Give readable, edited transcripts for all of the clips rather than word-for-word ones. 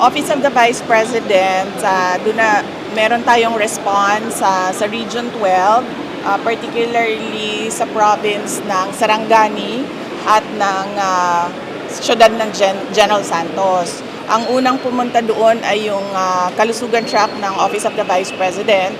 Office of the Vice President, doon na meron tayong response sa Region 12, particularly sa province ng Sarangani at ng siyudad ng General Santos. Ang unang pumunta doon ay yung kalusugan track ng Office of the Vice President.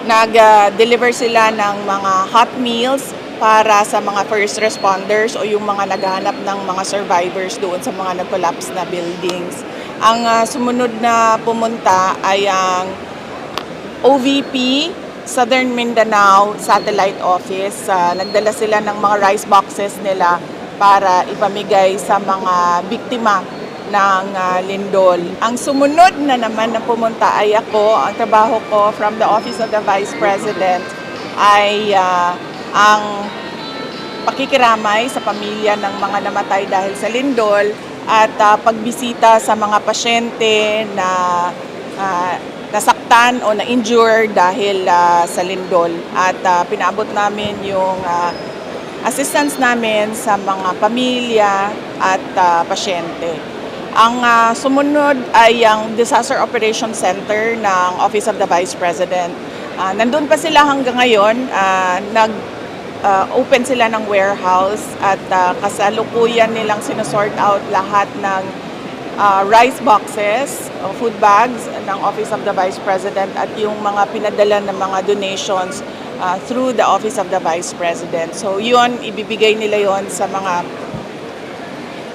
Nag-deliver sila ng mga hot meals para sa mga first responders o yung mga naghahanap ng mga survivors doon sa mga nag-collapse na buildings. Ang sumunod na pumunta ay ang OVP Southern Mindanao Satellite Office. Nagdala sila ng mga rice boxes nila para ipamigay sa mga biktima ng lindol. Ang sumunod na naman na pumunta ay ako. Ang trabaho ko from the Office of the Vice President ay ang pakikiramay sa pamilya ng mga namatay dahil sa lindol at pagbisita sa mga pasyente na nasaktan o na-injure dahil sa lindol. At pinaabot namin yung assistance namin sa mga pamilya at pasyente. Ang sumunod ay ang Disaster Operations Center ng Office of the Vice President. Nandun pa sila hanggang ngayon, open sila ng warehouse at kasalukuyan nilang sinusort out lahat ng rice boxes, food bags ng Office of the Vice President at yung mga pinadala ng mga donations through the Office of the Vice President. So yun, ibibigay nila yon sa mga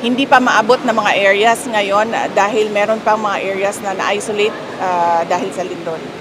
hindi pa maabot na mga areas ngayon dahil meron pang mga areas na na-isolate dahil sa lindol.